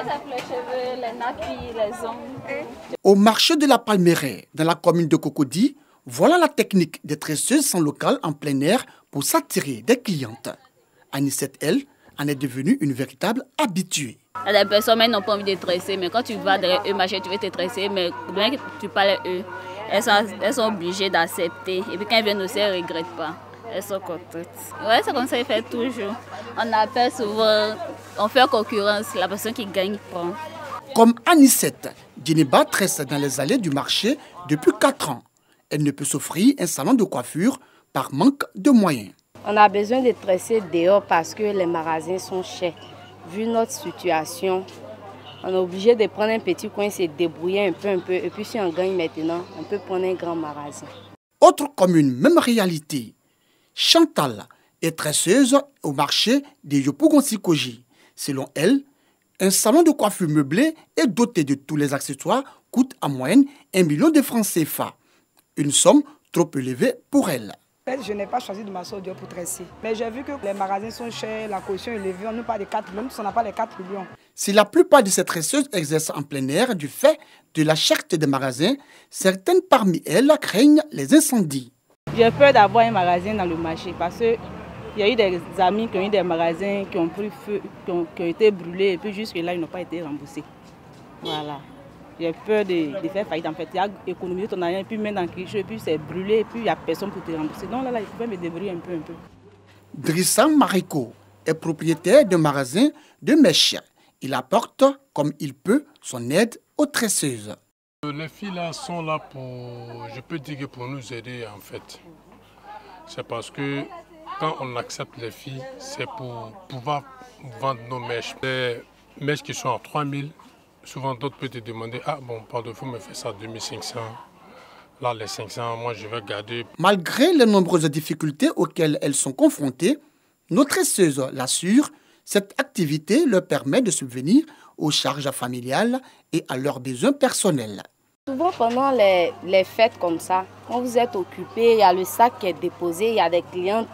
les cheveux, les nappis, les ongles. Au marché de la Palmeraie, dans la commune de Cocody, voilà la technique des tresseuses sans local en plein air pour s'attirer des clientes. Anicette, elle, en est devenue une véritable habituée. Il y a des personnes qui n'ont pas envie de tresser, mais quand tu vas derrière eux, tu veux te tresser, mais bien que tu parles à eux, elles sont obligées d'accepter. Et puis quand elles viennent aussi, elles ne regrettent pas. Elles sont contentes. Ouais, c'est comme ça, ils font toujours. On appelle souvent, on fait concurrence, la personne qui gagne prend. Comme Anicette, Djeniba tresse dans les allées du marché depuis 4 ans. Elle ne peut s'offrir un salon de coiffure par manque de moyens. On a besoin de tresser dehors parce que les magasins sont chers. Vu notre situation, on est obligé de prendre un petit coin, se débrouiller un peu. Et puis si on gagne maintenant, on peut prendre un grand magasin. Autre commune, même réalité. Chantal est tresseuse au marché de Yopougon-Sikoji. Selon elle, un salon de coiffure meublé et doté de tous les accessoires coûte en moyenne 1 million de francs CFA. Une somme trop élevée pour elle. Je n'ai pas choisi de m'asseoir pour tresser. Mais j'ai vu que les magasins sont chers, la caution est élevée, on nous parle de 4 millions, on n'a pas les 4 millions. Si la plupart de ces tresseuses exercent en plein air du fait de la cherté des magasins, certaines parmi elles craignent les incendies. J'ai peur d'avoir un magasin dans le marché parce qu'il y a eu des amis qui ont eu des magasins qui ont pris feu, qui ont été brûlés et puis jusque-là, ils n'ont pas été remboursés. Voilà. J'ai peur de faire faillite en fait. Il y a économisé ton argent et puis mettre dans quelque chose et puis c'est brûlé et puis il n'y a personne pour te rembourser. Donc là, il faut me débrouiller un peu. Drissa Mariko est propriétaire d'un magasin de mèches. Il apporte, comme il peut, son aide aux tresseuses. Les filles là sont là pour, je peux dire que pour nous aider en fait. C'est parce que quand on accepte les filles, c'est pour pouvoir vendre nos mèches. Les mèches qui sont à 3000, souvent d'autres peuvent te demander, ah bon, pardon, vous me faites ça à 2500. Là, les 500, moi je vais garder. Malgré les nombreuses difficultés auxquelles elles sont confrontées, nos tresseuses l'assurent, cette activité leur permet de subvenir aux charges familiales et à leurs besoins personnels. Souvent pendant les fêtes comme ça, quand vous êtes occupé, il y a le sac qui est déposé, il y a des clientes,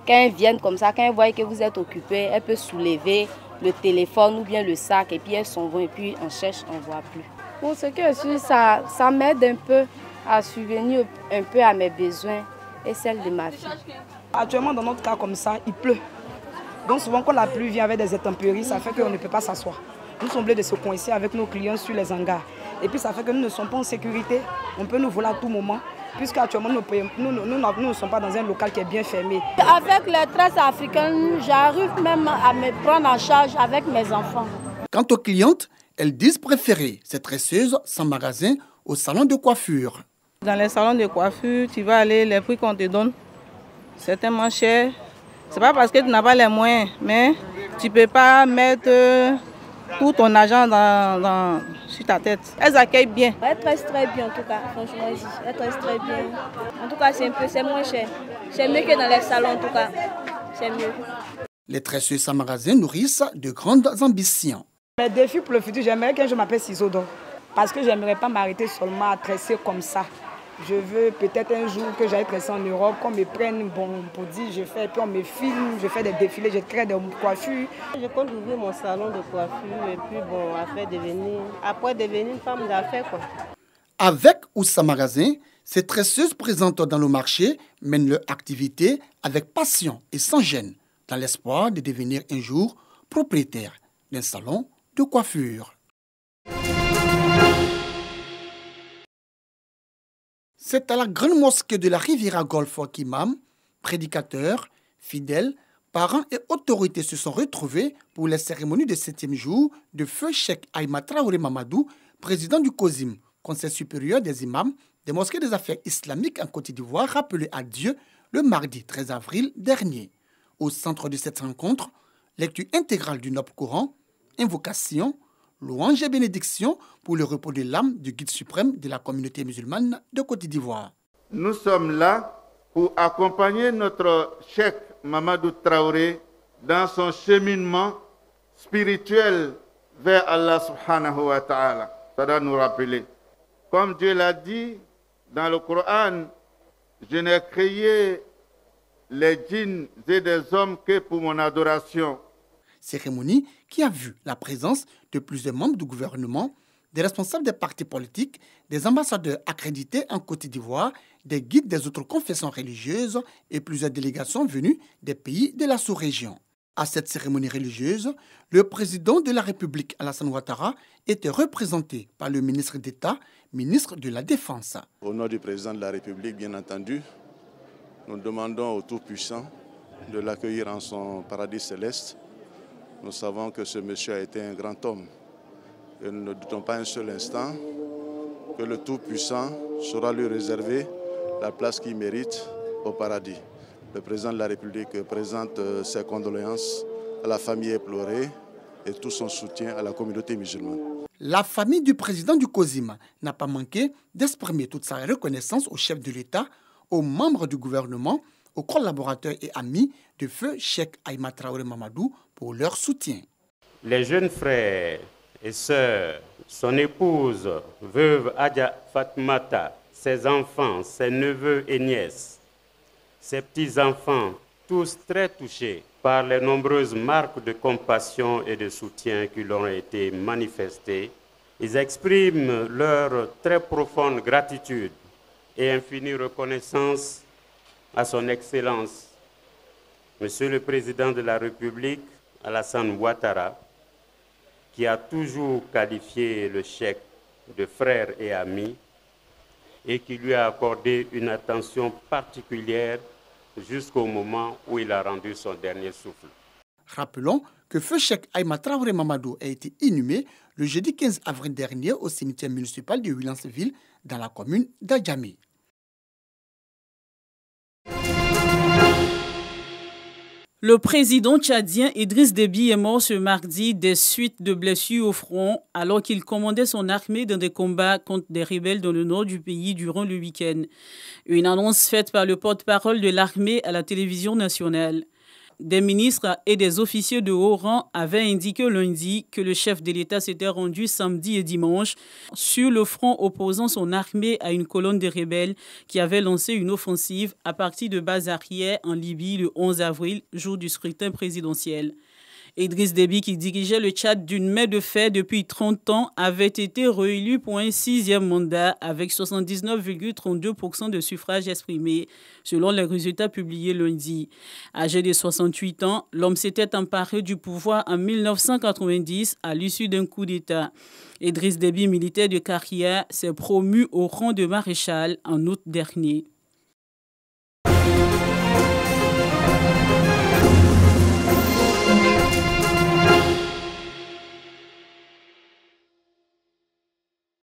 quand elles viennent comme ça, quand elles voient que vous êtes occupé, elles peuvent soulever le téléphone ou bien le sac et puis elles s'en vont et puis on cherche, on ne voit plus. Pour ce que je suis, ça m'aide un peu à subvenir un peu à mes besoins et celles de ma fille. Actuellement, dans notre cas comme ça, il pleut. Donc souvent quand la pluie vient avec des intempéries, ça fait qu'on ne peut pas s'asseoir. Nous sommes obligés de se coincer avec nos clients sur les hangars. Et puis ça fait que nous ne sommes pas en sécurité. On peut nous voler à tout moment. Puisqu'actuellement, nous ne sommes pas dans un local qui est bien fermé. Avec les tresses africaines, j'arrive même à me prendre en charge avec mes enfants. Quant aux clientes, elles disent préférer ces tresseuses sans magasin au salon de coiffure. Dans les salons de coiffure, tu vas aller, les prix qu'on te donne, c'est tellement cher. C'est pas parce que tu n'as pas les moyens, mais tu ne peux pas mettre tout ton argent sur ta tête. Elles accueillent bien. Elles tressent très bien en tout cas, franchement. Elles tressent très bien. En tout cas, c'est moins cher. C'est mieux que dans les salons en tout cas. C'est mieux. Les tresseuses sans magasin nourrissent de grandes ambitions. Mes défis pour le futur, j'aimerais que je m'appelle Ciseaux d'or. Parce que je n'aimerais pas m'arrêter seulement à tresser comme ça. Je veux peut-être un jour que j'aille tresser en Europe, qu'on me prenne pour dire je fais, puis on me filme, je fais des défilés, je crée des coiffures. Je compte ouvrir mon salon de coiffure et puis bon, après devenir une femme d'affaires. Avec ou sans magasin, ces tresseuses présentes dans le marché mènent leur activité avec passion et sans gêne, dans l'espoir de devenir un jour propriétaire d'un salon de coiffure. C'est à la grande mosquée de la Riviera Golf qu'imams, prédicateurs, fidèles, parents et autorités se sont retrouvés pour les cérémonies de 7e jour de feu Cheikh Aïma Traoré Mamadou, président du COSIM, Conseil supérieur des imams des mosquées des affaires islamiques en Côte d'Ivoire, rappelé à Dieu le mardi 13 avril dernier. Au centre de cette rencontre, lecture intégrale du Noble Coran, invocation, louange et bénédiction pour le repos de l'âme du guide suprême de la communauté musulmane de Côte d'Ivoire. Nous sommes là pour accompagner notre Cheikh Mamadou Traoré dans son cheminement spirituel vers Allah subhanahu wa ta'ala. Ça doit nous rappeler. Comme Dieu l'a dit dans le Coran, je n'ai créé les djinns et des hommes que pour mon adoration. Cérémonie qui a vu la présence de plusieurs membres du gouvernement, des responsables des partis politiques, des ambassadeurs accrédités en Côte d'Ivoire, des guides des autres confessions religieuses et plusieurs délégations venues des pays de la sous-région. À cette cérémonie religieuse, le président de la République, Alassane Ouattara, était représenté par le ministre d'État, ministre de la Défense. Au nom du président de la République, bien entendu, nous demandons au Tout-Puissant de l'accueillir en son paradis céleste. Nous savons que ce monsieur a été un grand homme. Et nous ne doutons pas un seul instant que le Tout-Puissant saura lui réserver la place qu'il mérite au paradis. Le président de la République présente ses condoléances à la famille éplorée et tout son soutien à la communauté musulmane. La famille du président du COSIM n'a pas manqué d'exprimer toute sa reconnaissance au chef de l'État, aux membres du gouvernement, aux collaborateurs et amis de feu Cheikh Aïma Traoré Mamadou pour leur soutien. Les jeunes frères et sœurs, son épouse, veuve Adja Fatmata, ses enfants, ses neveux et nièces, ses petits-enfants, tous très touchés par les nombreuses marques de compassion et de soutien qui leur ont été manifestées, ils expriment leur très profonde gratitude et infinie reconnaissance à son Excellence, Monsieur le Président de la République, Alassane Ouattara, qui a toujours qualifié le cheikh de frère et ami et qui lui a accordé une attention particulière jusqu'au moment où il a rendu son dernier souffle. Rappelons que feu Cheikh Aïma Traoré Mamadou a été inhumé le jeudi 15 avril dernier au cimetière municipal de Williamsville dans la commune d'Adjamé. Le président tchadien Idriss Déby est mort ce mardi des suites de blessures au front alors qu'il commandait son armée dans des combats contre des rebelles dans le nord du pays durant le week-end. Une annonce faite par le porte-parole de l'armée à la télévision nationale. Des ministres et des officiers de haut rang avaient indiqué lundi que le chef de l'État s'était rendu samedi et dimanche sur le front opposant son armée à une colonne de rebelles qui avait lancé une offensive à partir de bases arrière en Libye le 11 avril, jour du scrutin présidentiel. Idriss Déby, qui dirigeait le Tchad d'une main de fer depuis 30 ans, avait été réélu pour un 6e mandat avec 79,32% de suffrages exprimés, selon les résultats publiés lundi. Âgé de 68 ans, l'homme s'était emparé du pouvoir en 1990 à l'issue d'un coup d'État. Idriss Déby, militaire de carrière, s'est promu au rang de maréchal en août dernier.